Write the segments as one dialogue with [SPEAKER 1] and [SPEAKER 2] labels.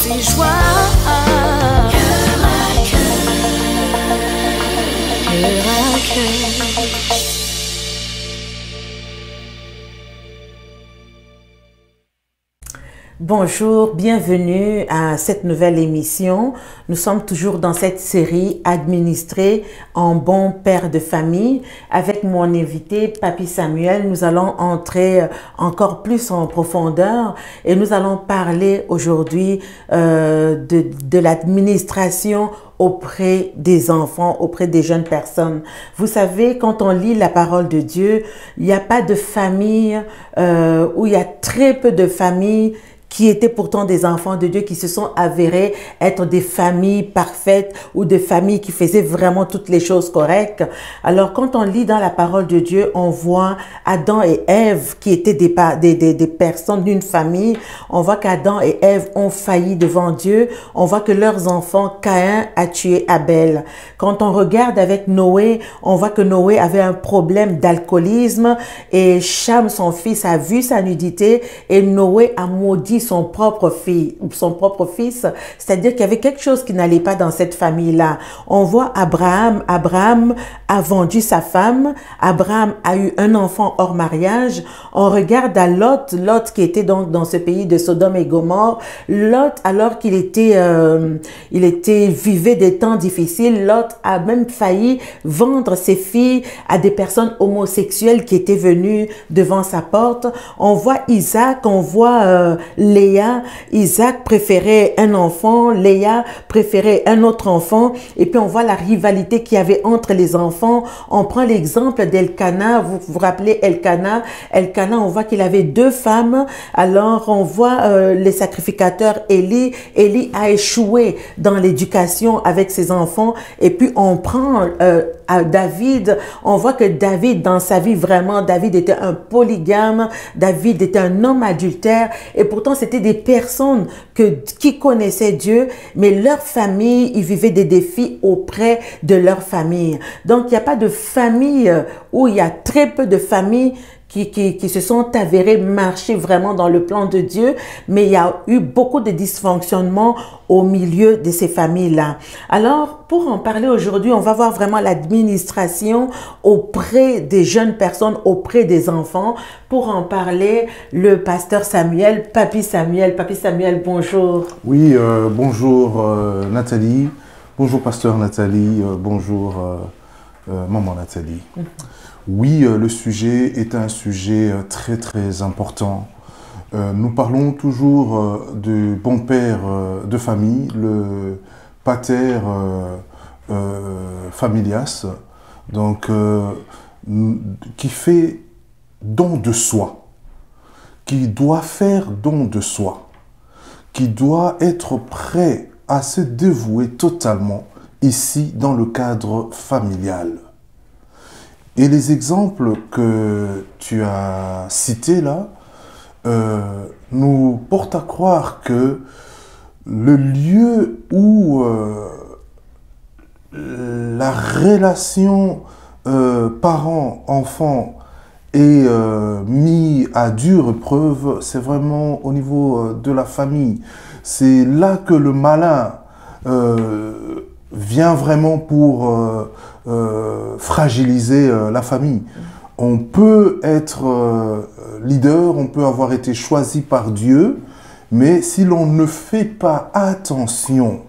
[SPEAKER 1] ses joies. Cœur à cœur.
[SPEAKER 2] Bonjour, bienvenue à cette nouvelle émission. Nous sommes toujours dans cette série administrée en bon père de famille. Avec mon invité, Papy Samuel, nous allons entrer encore plus en profondeur et nous allons parler aujourd'hui de l'administration auprès des enfants, auprès des jeunes personnes. Vous savez, quand on lit la parole de Dieu, il n'y a pas de famille où il y a très peu de familles qui étaient pourtant des enfants de Dieu, qui se sont avérés être des familles parfaites ou des familles qui faisaient vraiment toutes les choses correctes. Alors, quand on lit dans la parole de Dieu, on voit Adam et Ève qui étaient des personnes d'une famille. On voit qu'Adam et Ève ont failli devant Dieu. On voit que leurs enfants, Caïn a tué Abel. Quand on regarde avec Noé, on voit que Noé avait un problème d'alcoolisme et Cham, son fils, a vu sa nudité et Noé a maudit son propre fils, c'est-à-dire qu'il y avait quelque chose qui n'allait pas dans cette famille-là. On voit Abraham a vendu sa femme, Abraham a eu un enfant hors mariage. On regarde à Lot qui était donc dans ce pays de Sodome et Gomorrhe. Lot, alors qu'il vivait des temps difficiles, Lot a même failli vendre ses filles à des personnes homosexuelles qui étaient venues devant sa porte. On voit Isaac, on voit Léa. Isaac préférait un enfant, Léa préférait un autre enfant. Et puis on voit la rivalité qu'il y avait entre les enfants. On prend l'exemple d'Elkana. Vous vous rappelez Elkana? Elkana, on voit qu'il avait deux femmes. Alors on voit les sacrificateurs Élie. Élie a échoué dans l'éducation avec ses enfants. Et puis on prend à David. On voit que David, dans sa vie, vraiment, David était un polygame. David était un homme adultère. Et pourtant, c'était des personnes qui connaissaient Dieu, mais leur famille, ils vivaient des défis auprès de leur famille. Donc, il n'y a pas de famille où il y a très peu de familles qui se sont avérées marcher vraiment dans le plan de Dieu, mais il y a eu beaucoup de dysfonctionnements au milieu de ces familles-là. Alors, pour en parler aujourd'hui, on va voir vraiment l'administration auprès des jeunes personnes, auprès des enfants. Pour en parler, le pasteur Samuel, Papy Samuel. Papy Samuel, bonjour.
[SPEAKER 3] Oui, bonjour Nathalie. Bonjour pasteur Nathalie. Bonjour maman Nathalie. Oui, le sujet est un sujet très très important. Nous parlons toujours du bon père de famille, le pater familias, donc qui fait don de soi, qui doit faire don de soi, qui doit être prêt à se dévouer totalement ici dans le cadre familial. Et les exemples que tu as cités là nous portent à croire que le lieu où la relation parent-enfant est mis à dure épreuve, c'est vraiment au niveau de la famille. C'est là que le malin vient vraiment pour fragiliser la famille. On peut être leader, on peut avoir été choisi par Dieu, mais si l'on ne fait pas attention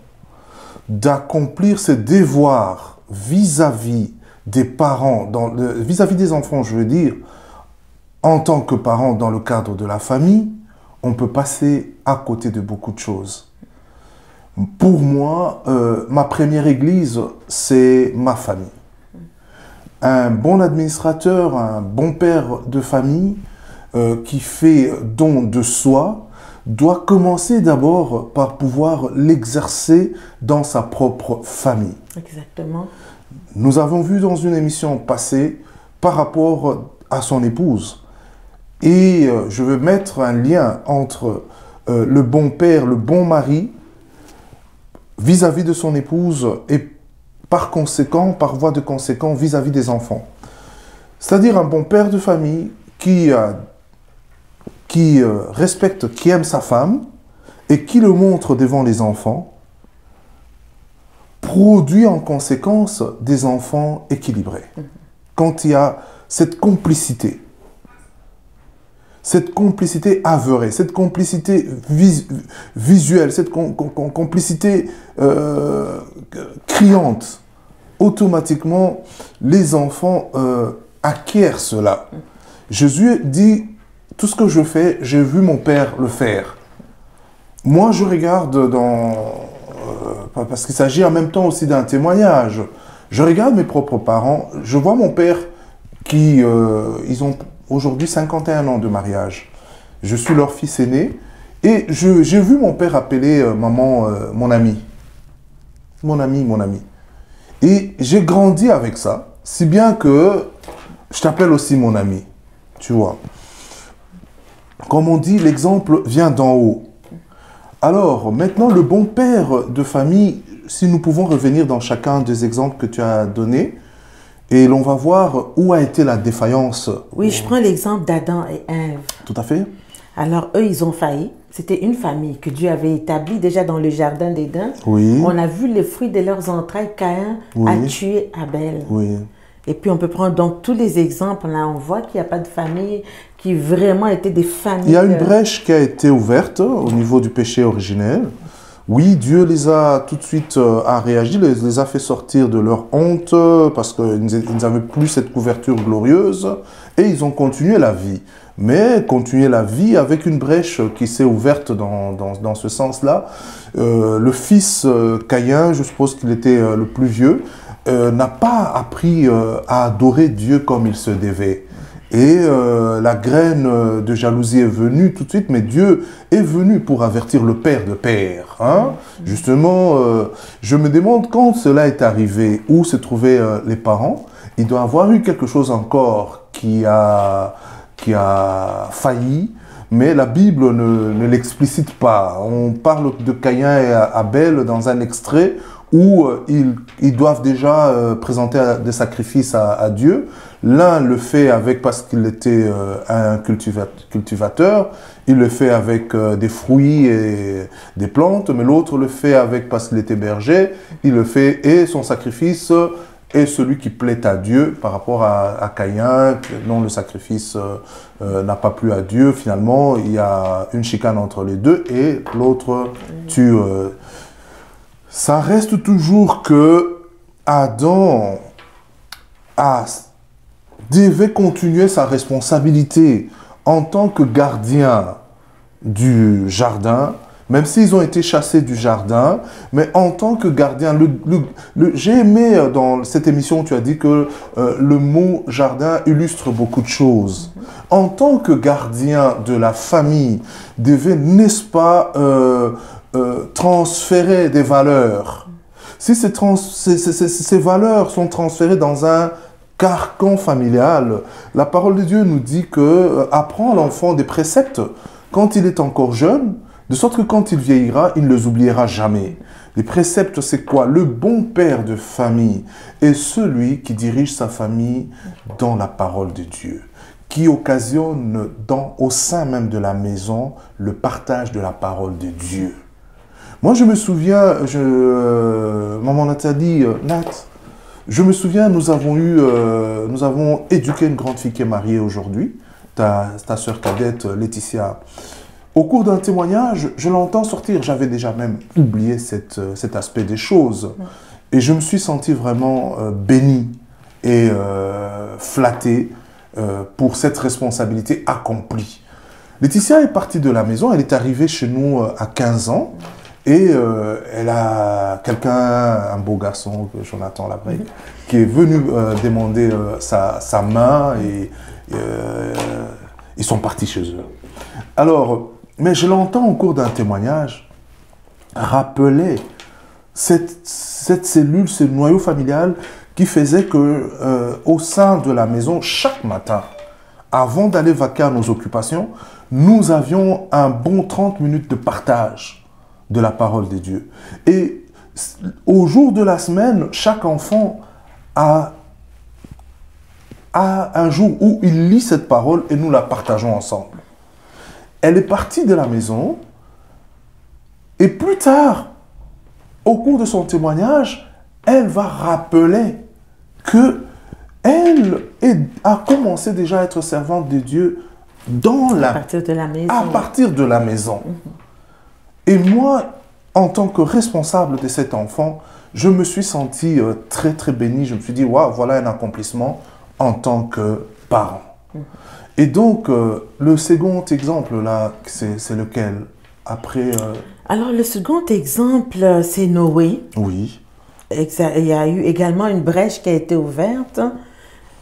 [SPEAKER 3] d'accomplir ses devoirs vis-à-vis des parents, vis-à-vis des enfants, je veux dire, en tant que parent dans le cadre de la famille, on peut passer à côté de beaucoup de choses. Pour moi, ma première église, c'est ma famille. Un bon administrateur, un bon père de famille qui fait don de soi doit commencer d'abord par pouvoir l'exercer dans sa propre famille.
[SPEAKER 2] Exactement.
[SPEAKER 3] Nous avons vu dans une émission passée par rapport à son épouse. Et je veux mettre un lien entre le bon père, le bon mari, vis-à-vis de son épouse et par conséquent, par voie de conséquent, vis-à-vis des enfants. C'est-à-dire un bon père de famille qui respecte, qui aime sa femme et qui le montre devant les enfants produit en conséquence des enfants équilibrés. Quand il y a cette complicité aveuée, cette complicité visuelle, cette complicité criante, automatiquement, les enfants acquièrent cela. Jésus dit, tout ce que je fais, j'ai vu mon Père le faire. Moi, je regarde parce qu'il s'agit en même temps aussi d'un témoignage. Je regarde mes propres parents, je vois mon père qui, ils ont aujourd'hui 51 ans de mariage. Je suis leur fils aîné et j'ai vu mon père appeler maman mon ami. Mon ami, mon ami. Et j'ai grandi avec ça, si bien que je t'appelle aussi mon ami, tu vois. Comme on dit, l'exemple vient d'en haut. Alors, maintenant, le bon père de famille, si nous pouvons revenir dans chacun des exemples que tu as donnés, et l'on va voir où a été la défaillance.
[SPEAKER 2] Oui, je prends l'exemple d'Adam et Ève.
[SPEAKER 3] Tout à fait.
[SPEAKER 2] Alors, eux, ils ont failli. C'était une famille que Dieu avait établie déjà dans le jardin d'Éden.
[SPEAKER 3] Oui.
[SPEAKER 2] On a vu les fruits de leurs entrailles. Caïn a tué Abel.
[SPEAKER 3] Oui.
[SPEAKER 2] Et puis, on peut prendre donc tous les exemples. Là, on voit qu'il n'y a pas de famille qui vraiment étaient des familles.
[SPEAKER 3] Il y a une brèche qui a été ouverte au niveau du péché originel. Oui, Dieu les a tout de suite a réagi, les a fait sortir de leur honte parce qu'ils n'avaient plus cette couverture glorieuse et ils ont continué la vie. Mais continuer la vie avec une brèche qui s'est ouverte dans ce sens-là. Le fils Caïn, je suppose qu'il était le plus vieux, n'a pas appris à adorer Dieu comme il se devait. Et la graine de jalousie est venue tout de suite, mais Dieu est venu pour avertir le père de père. Hein? Justement, je me demande quand cela est arrivé, où se trouvaient les parents. Il doit y avoir eu quelque chose encore qui a failli, mais la Bible ne l'explicite pas. On parle de Caïn et Abel dans un extrait où ils doivent déjà présenter des sacrifices à Dieu. L'un le fait parce qu'il était un cultivateur, il le fait avec des fruits et des plantes, mais l'autre le fait parce qu'il était berger, il le fait et son sacrifice est celui qui plaît à Dieu par rapport à Caïn, dont le sacrifice n'a pas plu à Dieu. Finalement, il y a une chicane entre les deux et l'autre tue. Ça reste toujours que Adam devait continuer sa responsabilité en tant que gardien du jardin, même s'ils ont été chassés du jardin, mais en tant que gardien, j'ai aimé dans cette émission, tu as dit que le mot jardin illustre beaucoup de choses. En tant que gardien de la famille, devait, n'est-ce pas, transférer des valeurs. Si ces valeurs sont transférées dans un carcan familial, la parole de Dieu nous dit que apprend à l'enfant des préceptes quand il est encore jeune, de sorte que quand il vieillira, il ne les oubliera jamais. Les préceptes, c'est quoi? Le bon père de famille est celui qui dirige sa famille dans la parole de Dieu, qui occasionne au sein même de la maison le partage de la parole de Dieu. Moi, je me souviens, maman Nathalie, Nat, je me souviens, nous avons éduqué une grande fille qui est mariée aujourd'hui, ta sœur cadette Laetitia. Au cours d'un témoignage, je l'entends sortir. J'avais déjà même oublié cet aspect des choses. Et je me suis senti vraiment béni et flatté pour cette responsabilité accomplie. Laetitia est partie de la maison, elle est arrivée chez nous à 15 ans. Et elle a un beau garçon, Jonathan Labrec, qui est venu demander sa main et ils sont partis chez eux. Alors, mais je l'entends au cours d'un témoignage rappeler cette cellule, ce noyau familial qui faisait que au sein de la maison, chaque matin, avant d'aller vaquer à nos occupations, nous avions un bon 30 minutes de partage de la parole de Dieu. Et au jour de la semaine, chaque enfant a un jour où il lit cette parole et nous la partageons ensemble. Elle est partie de la maison Et plus tard, au cours de son témoignage, elle va rappeler que a commencé déjà à être servante de Dieu
[SPEAKER 2] à partir de la maison.
[SPEAKER 3] À partir de la maison. Et moi, en tant que responsable de cet enfant, je me suis senti très, très béni. Je me suis dit, waouh, voilà un accomplissement en tant que parent. Et donc, le second exemple, là, c'est lequel? Après...
[SPEAKER 2] Alors, le second exemple, c'est Noé.
[SPEAKER 3] Oui.
[SPEAKER 2] Il y a eu également une brèche qui a été ouverte.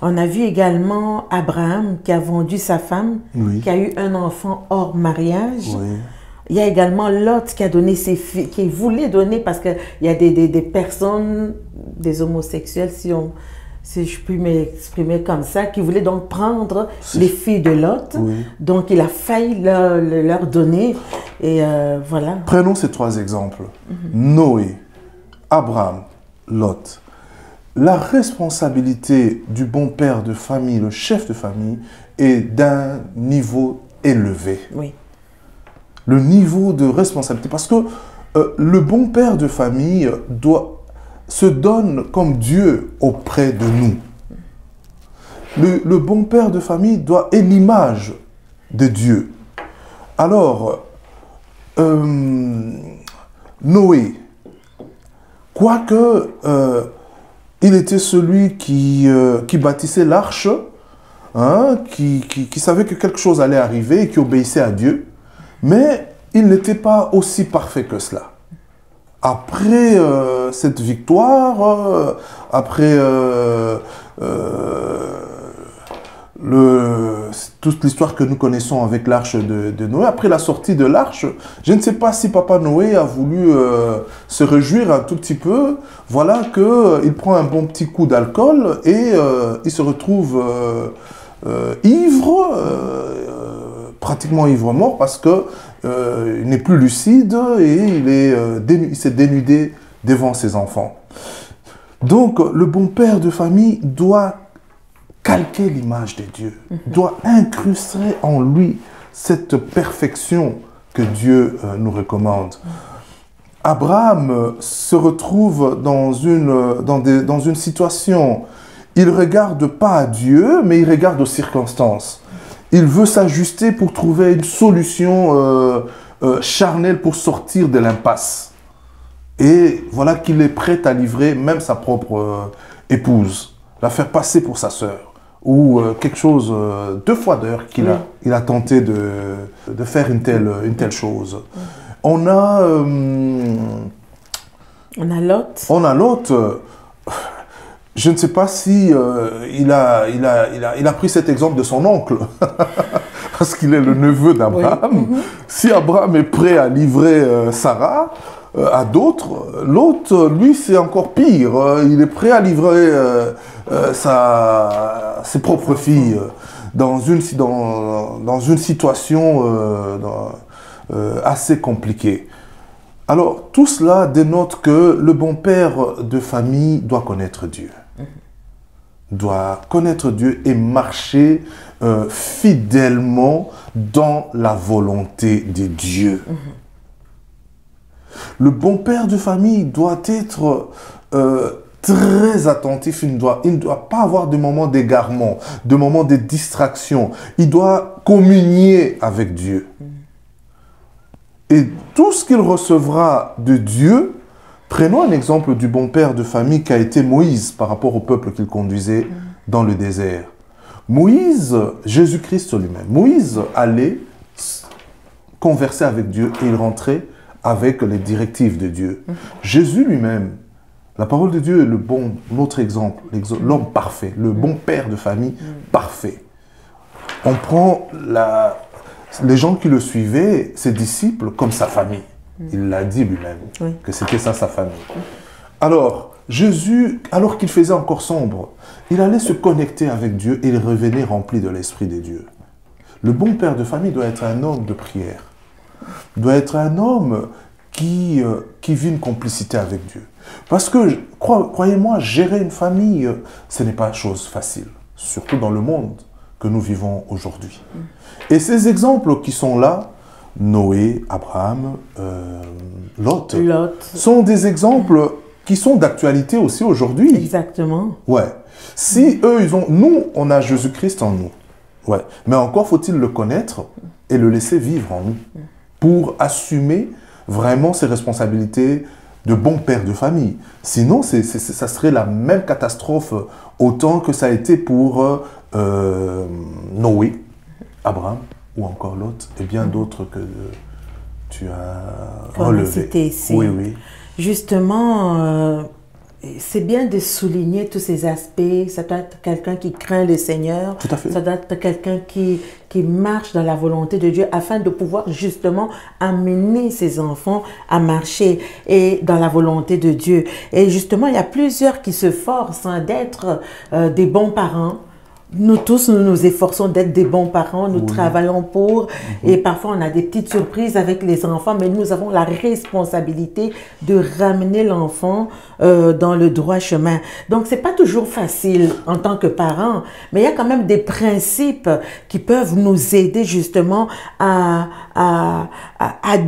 [SPEAKER 2] On a vu également Abraham qui a vendu sa femme,
[SPEAKER 3] Oui.
[SPEAKER 2] qui a eu un enfant hors mariage.
[SPEAKER 3] Oui.
[SPEAKER 2] Il y a également Lot qui a donné ses filles, qui voulait donner parce qu'il y a des personnes, des homosexuels, si je puis m'exprimer comme ça, qui voulaient donc prendre les filles de Lot.
[SPEAKER 3] Oui.
[SPEAKER 2] Donc il a failli leur donner. Et voilà.
[SPEAKER 3] Prenons ces trois exemples. Noé, Abraham, Lot. La responsabilité du bon père de famille, le chef de famille, est d'un niveau élevé.
[SPEAKER 2] Oui.
[SPEAKER 3] Le niveau de responsabilité. Parce que le bon père de famille se donne comme Dieu auprès de nous. Le bon père de famille est l'image de Dieu. Alors, Noé, quoique il était celui qui bâtissait l'arche, hein, qui savait que quelque chose allait arriver et qui obéissait à Dieu, mais il n'était pas aussi parfait que cela. Après cette victoire, après toute l'histoire que nous connaissons avec l'arche de Noé, après la sortie de l'arche, je ne sais pas si Papa Noé a voulu se réjouir un tout petit peu. Voilà qu'il prend un bon petit coup d'alcool et il se retrouve ivre, pratiquement ivre-mort parce que il n'est plus lucide et il s'est dénudé devant ses enfants. Donc, le bon père de famille doit calquer l'image de Dieu, doit incruster en lui cette perfection que Dieu nous recommande. Abraham se retrouve dans une situation, il ne regarde pas à Dieu, mais il regarde aux circonstances. Il veut s'ajuster pour trouver une solution charnelle pour sortir de l'impasse. Et voilà qu'il est prêt à livrer même sa propre épouse, la faire passer pour sa sœur. Ou quelque chose, 2 fois d'ailleurs, il a tenté de faire une telle chose. On a
[SPEAKER 2] Lot.
[SPEAKER 3] On a Lot. Je ne sais pas si il a pris cet exemple de son oncle, parce qu'il est le neveu d'Abraham. Oui. Si Abraham est prêt à livrer Sarah à d'autres, l'autre, lui, c'est encore pire. Il est prêt à livrer ses propres filles dans une situation assez compliquée. Alors, tout cela dénote que le bon père de famille doit connaître Dieu. Doit connaître Dieu et marcher fidèlement dans la volonté de Dieu. Le bon père de famille doit être très attentif. Il ne doit pas avoir de moments d'égarement, de moments de distraction. Il doit communier avec Dieu. Et tout ce qu'il recevra de Dieu, prenons un exemple du bon père de famille qu'a été Moïse par rapport au peuple qu'il conduisait dans le désert. Moïse, Jésus-Christ lui-même, Moïse allait converser avec Dieu et il rentrait avec les directives de Dieu. Jésus lui-même, la parole de Dieu est l'autre exemple, l'homme parfait, le bon père de famille parfait. On prend les gens qui le suivaient, ses disciples, comme sa famille. Il l'a dit lui-même, que c'était ça sa famille. Alors, Jésus, alors qu'il faisait encore sombre, il allait se connecter avec Dieu et il revenait rempli de l'Esprit de Dieu. Le bon père de famille doit être un homme de prière, doit être un homme qui vit une complicité avec Dieu. Parce que, croyez-moi, gérer une famille, ce n'est pas chose facile, surtout dans le monde que nous vivons aujourd'hui. Et ces exemples qui sont là Noé, Abraham, Lot.
[SPEAKER 2] Lot.
[SPEAKER 3] Sont des exemples qui sont d'actualité aussi aujourd'hui.
[SPEAKER 2] Exactement.
[SPEAKER 3] Ouais. Si eux, nous, on a Jésus-Christ en nous. Ouais. Mais encore faut-il le connaître et le laisser vivre en nous pour assumer vraiment ses responsabilités de bon père de famille. Sinon, ça serait la même catastrophe autant que ça a été pour Noé, Abraham ou encore Lot et bien d'autres que tu as relevés.
[SPEAKER 2] Oui, oui. Justement, c'est bien de souligner tous ces aspects. Ça doit être quelqu'un qui craint le Seigneur.
[SPEAKER 3] Tout à fait.
[SPEAKER 2] Ça doit être quelqu'un qui marche dans la volonté de Dieu afin de pouvoir justement amener ses enfants à marcher et dans la volonté de Dieu. Et justement, il y a plusieurs qui se forcent d'être des bons parents. Nous tous, nous nous efforçons d'être des bons parents, nous travaillons pour, et parfois on a des petites surprises avec les enfants, mais nous avons la responsabilité de ramener l'enfant dans le droit chemin. Donc, c'est pas toujours facile en tant que parents, mais il y a quand même des principes qui peuvent nous aider justement à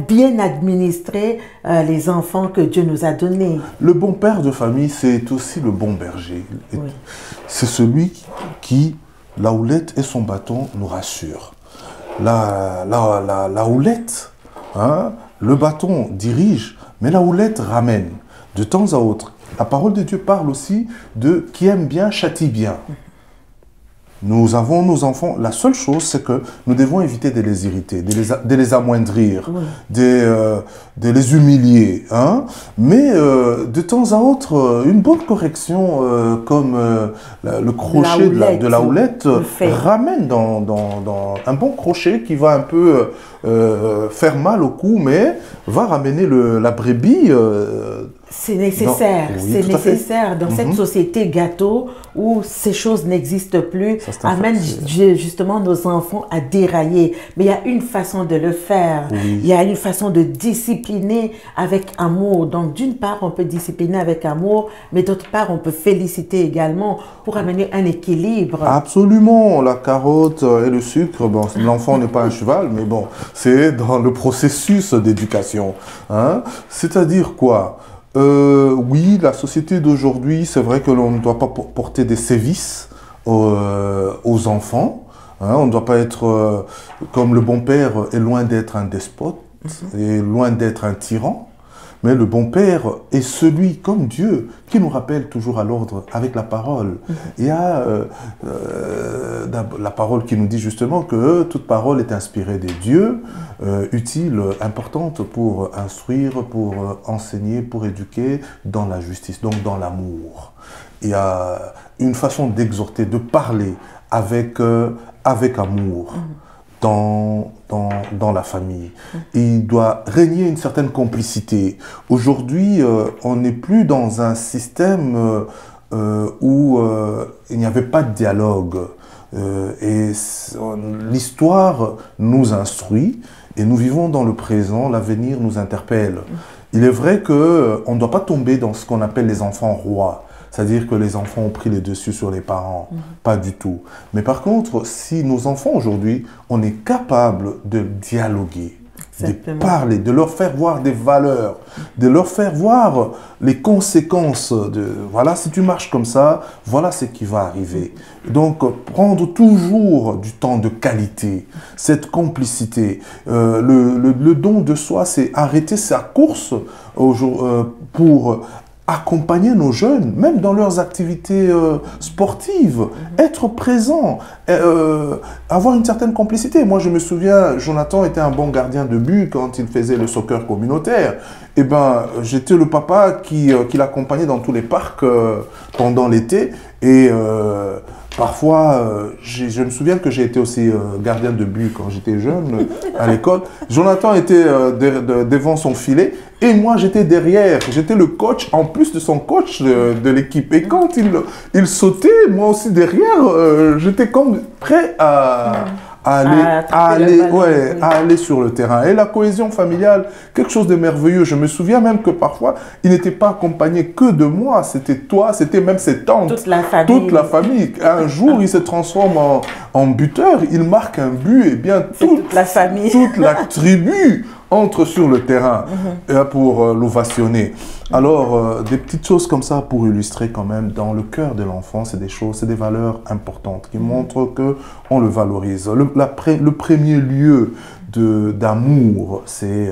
[SPEAKER 2] bien administrer les enfants que Dieu nous a donnés.
[SPEAKER 3] Le bon père de famille, c'est aussi le bon berger. Oui. C'est celui qui, la houlette et son bâton, nous rassurent. La houlette, hein, le bâton dirige, mais la houlette ramène de temps à autre. La parole de Dieu parle aussi de qui aime bien châtie bien. Nous avons nos enfants. La seule chose, c'est que nous devons éviter de les irriter, de les amoindrir, de les humilier. Hein? Mais de temps à autre, une bonne correction comme le crochet de la houlette ramène dans un bon crochet qui va un peu faire mal au cou, mais va ramener la brebis.
[SPEAKER 2] C'est nécessaire, c'est nécessaire dans cette société gâteau où ces choses n'existent plus, amène justement nos enfants à dérailler. Mais il y a une façon de le faire, il y a une façon de discipliner avec amour. Donc d'une part, on peut discipliner avec amour, mais d'autre part, on peut féliciter également pour amener un équilibre.
[SPEAKER 3] Absolument, la carotte et le sucre, bon, l'enfant n'est pas un cheval, mais bon, c'est dans le processus d'éducation. Hein? C'est-à-dire quoi? Oui, la société d'aujourd'hui, c'est vrai que l'on ne doit pas porter des sévices aux enfants. Hein, on ne doit pas être, comme le bon père est loin d'être un despote, et loin d'être un tyran. Mais le bon père est celui, comme Dieu, qui nous rappelle toujours à l'ordre avec la parole. Il y a la parole qui nous dit justement que toute parole est inspirée des dieux, utile, importante pour instruire, pour enseigner, pour éduquer dans la justice, donc dans l'amour. Il y a une façon d'exhorter, de parler avec amour. Dans la famille. Il doit régner une certaine complicité. Aujourd'hui, on n'est plus dans un système où il n'y avait pas de dialogue. Et l'histoire nous instruit et nous vivons dans le présent, l'avenir nous interpelle. Il est vrai qu'on ne doit pas tomber dans ce qu'on appelle les enfants rois. C'est-à-dire que les enfants ont pris les dessus sur les parents. Pas du tout. Mais par contre, si nos enfants aujourd'hui, on est capable de dialoguer, de parler, de leur faire voir des valeurs, de leur faire voir les conséquences de voilà, si tu marches comme ça, voilà ce qui va arriver. Donc, prendre toujours du temps de qualité, cette complicité. Le don de soi, c'est arrêter sa course pour accompagner nos jeunes, même dans leurs activités sportives, être présent, avoir une certaine complicité. Moi, je me souviens, Jonathan était un bon gardien de but quand il faisait le soccer communautaire. Eh ben, j'étais le papa qui l'accompagnait dans tous les parcs pendant l'été. Et parfois, je me souviens que j'ai été aussi gardien de but quand j'étais jeune à l'école. Jonathan était devant son filet et moi j'étais derrière. J'étais le coach en plus de son coach de l'équipe. Et quand il sautait, moi aussi derrière, j'étais comme prêt à à aller sur le terrain. Et la cohésion familiale, quelque chose de merveilleux. Je me souviens même que parfois, il n'était pas accompagné que de moi, c'était toi, c'était même ses tantes.
[SPEAKER 2] Toute la famille.
[SPEAKER 3] Toute la famille. Un jour, il se transforme en buteur, il marque un but, et bien toute
[SPEAKER 2] la famille.
[SPEAKER 3] Toute la tribu entre sur le terrain pour l'ovationner. Alors, des petites choses comme ça pour illustrer quand même, dans le cœur de l'enfant, c'est des choses, c'est des valeurs importantes qui montrent qu'on le valorise. Le premier lieu d'amour, c'est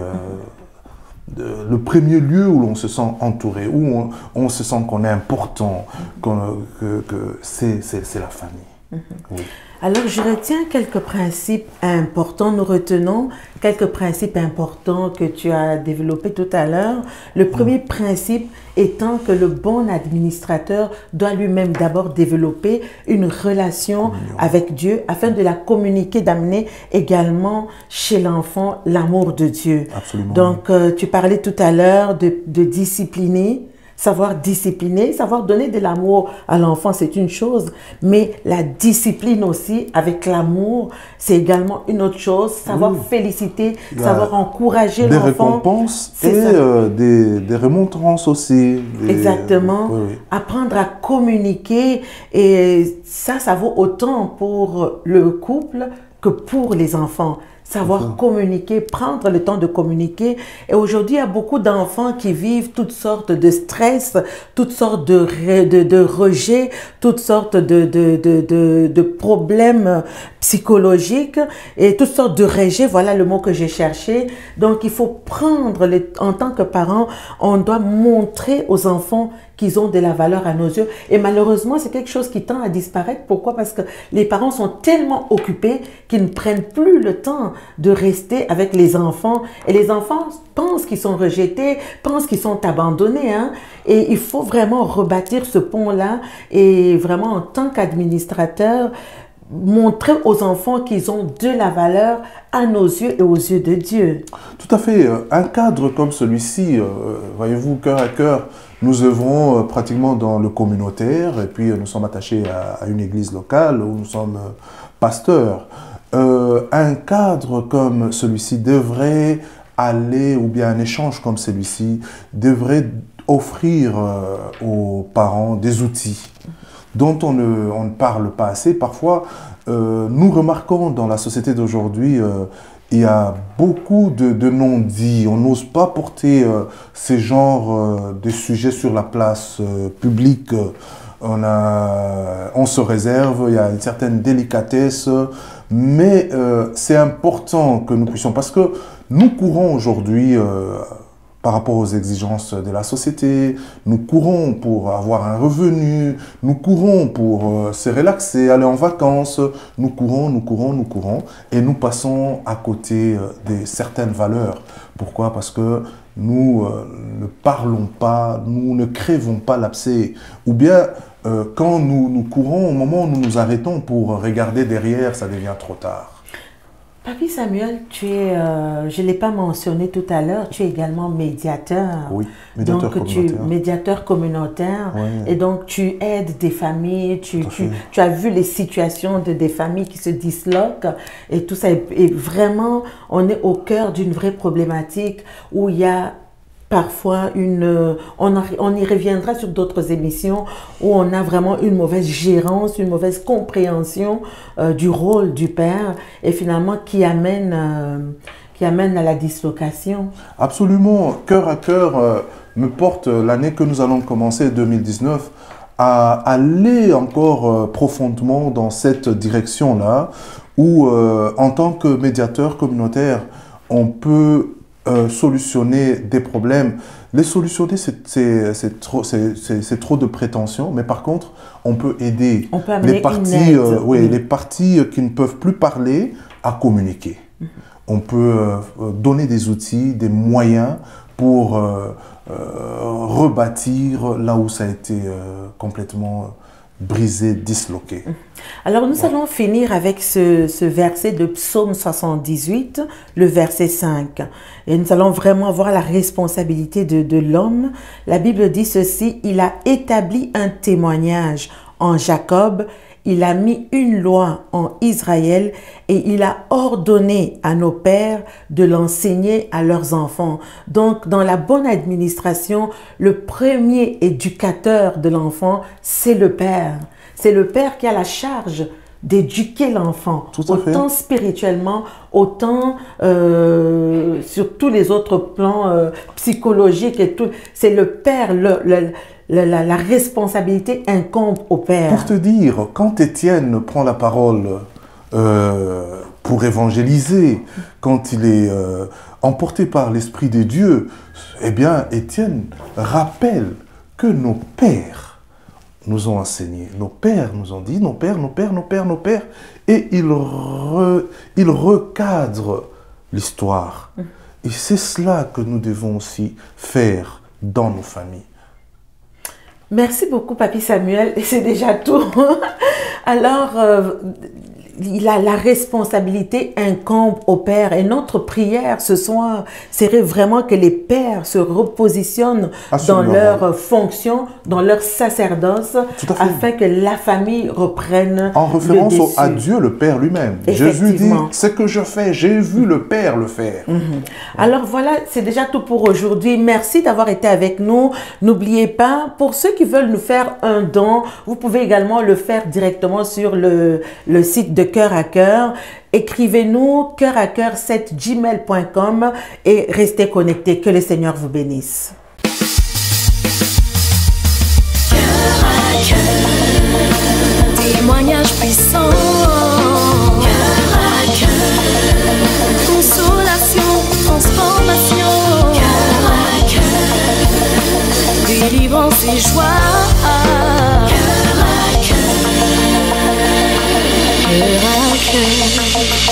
[SPEAKER 3] le premier lieu où l'on se sent entouré, où on se sent qu'on est important, que c'est la famille. Oui.
[SPEAKER 2] Alors, je retiens quelques principes importants. Nous retenons quelques principes importants que tu as développés tout à l'heure. Le premier principe étant que le bon administrateur doit lui-même d'abord développer une relation avec Dieu afin de la communiquer, d'amener également chez l'enfant l'amour de Dieu.
[SPEAKER 3] Absolument.
[SPEAKER 2] Donc, tu parlais tout à l'heure de discipliner. Savoir discipliner, savoir donner de l'amour à l'enfant, c'est une chose, mais la discipline aussi, avec l'amour, c'est également une autre chose. Savoir féliciter, savoir encourager l'enfant.
[SPEAKER 3] Des récompenses et des remontrances aussi.
[SPEAKER 2] Exactement. Apprendre à communiquer, et ça vaut autant pour le couple que pour les enfants. Savoir communiquer, prendre le temps de communiquer. Et aujourd'hui, il y a beaucoup d'enfants qui vivent toutes sortes de stress, toutes sortes de rejets, toutes sortes de problèmes psychologiques et toutes sortes de rejets. Voilà le mot que j'ai cherché. Donc, il faut prendre, en tant que parent, on doit montrer aux enfants qu'ils ont de la valeur à nos yeux. Et malheureusement, c'est quelque chose qui tend à disparaître. Pourquoi? Parce que les parents sont tellement occupés qu'ils ne prennent plus le temps de rester avec les enfants. Et les enfants pensent qu'ils sont rejetés, pensent qu'ils sont abandonnés. Et il faut vraiment rebâtir ce pont-là. Et vraiment, en tant qu'administrateur, montrer aux enfants qu'ils ont de la valeur à nos yeux et aux yeux de Dieu.
[SPEAKER 3] Tout à fait. Un cadre comme celui-ci, voyez-vous, cœur à cœur, nous œuvrons pratiquement dans le communautaire et puis nous sommes attachés à une église locale où nous sommes pasteurs. Un cadre comme celui-ci devrait aller, ou bien un échange comme celui-ci, devrait offrir aux parents des outils dont on ne parle pas assez. Parfois, nous remarquons dans la société d'aujourd'hui, il y a beaucoup de non-dits. On n'ose pas porter ces genres de sujets sur la place publique. On se réserve, il y a une certaine délicatesse, mais c'est important que nous puissions, parce que nous courons aujourd'hui par rapport aux exigences de la société, nous courons pour avoir un revenu, nous courons pour se relaxer, aller en vacances, nous courons, et nous passons à côté de certaines valeurs. Pourquoi? Parce que nous ne parlons pas, nous ne crevons pas l'abcès, ou bien quand nous courons, au moment où nous nous arrêtons pour regarder derrière, ça devient trop tard.
[SPEAKER 2] Papi Samuel, tu es, je ne l'ai pas mentionné tout à l'heure, tu es également médiateur.
[SPEAKER 3] Oui, médiateur communautaire.
[SPEAKER 2] Médiateur communautaire.
[SPEAKER 3] Oui.
[SPEAKER 2] Et donc, tu aides des familles, tu as vu les situations des familles qui se disloquent et tout ça. Et vraiment, on est au cœur d'une vraie problématique où il y a parfois on y reviendra sur d'autres émissions où on a vraiment une mauvaise gérance, une mauvaise compréhension du rôle du père et finalement qui amène à la dislocation.
[SPEAKER 3] Absolument. Cœur à cœur me porte l'année que nous allons commencer, 2019, à aller encore profondément dans cette direction-là où en tant que médiateur communautaire, on peut solutionner des problèmes. Les solutionner, c'est trop de prétention, mais par contre, on peut aider les parties, les parties qui ne peuvent plus parler à communiquer. On peut donner des outils, des moyens pour rebâtir là où ça a été complètement brisé, disloqué.
[SPEAKER 2] Alors nous allons finir avec ce verset de Psaume 78, le verset 5. Et nous allons vraiment voir la responsabilité de l'homme. La Bible dit ceci: il a établi un témoignage en Jacob il a mis une loi en Israël et il a ordonné à nos pères de l'enseigner à leurs enfants. Donc, dans la bonne administration, le premier éducateur de l'enfant, c'est le père. C'est le père qui a la charge d'éduquer l'enfant, autant spirituellement, autant sur tous les autres plans psychologiques et tout. C'est le père, la responsabilité incombe au père.
[SPEAKER 3] Pour te dire, quand Étienne prend la parole pour évangéliser, quand il est emporté par l'Esprit de Dieu, eh bien, Étienne rappelle que nos pères nous ont enseigné, nos pères nous ont dit, nos pères, et il recadre l'histoire. Et c'est cela que nous devons aussi faire dans nos familles.
[SPEAKER 2] Merci beaucoup, Papy Samuel, et c'est déjà tout. Alors, la responsabilité incombe au père, et notre prière ce soir serait vraiment que les pères se repositionnent dans leur fonction, dans leur sacerdoce, afin que la famille reprenne
[SPEAKER 3] en référence à Dieu, le Père lui-même. Jésus dit, ce que je fais, j'ai vu le Père le faire.
[SPEAKER 2] Alors voilà, c'est déjà tout pour aujourd'hui. Merci d'avoir été avec nous. N'oubliez pas, pour ceux qui veulent nous faire un don, vous pouvez également le faire directement sur le site de Cœur à Cœur. Écrivez-nous coeuracoeur7gmail.com et restez connectés. Que le Seigneur vous bénisse.
[SPEAKER 1] Cœur à cœur, témoignage puissant. Cœur à cœur, consolation, transformation. Cœur à cœur, délivrance et joie. Cœur à cœur, cœur à cœur.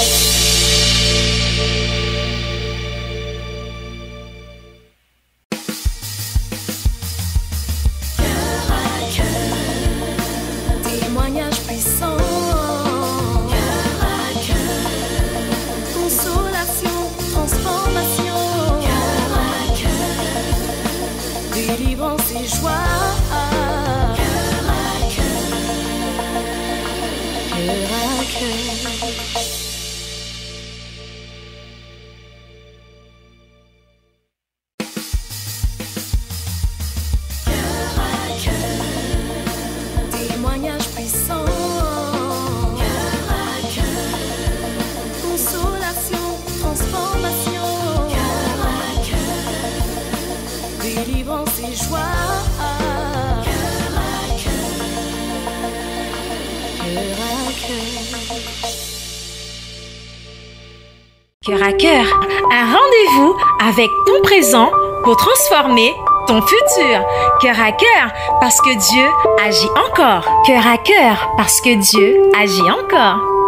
[SPEAKER 4] Cœur à cœur, un rendez-vous avec ton présent pour transformer ton futur. Cœur à cœur, parce que Dieu agit encore. Cœur à cœur, parce que Dieu agit encore.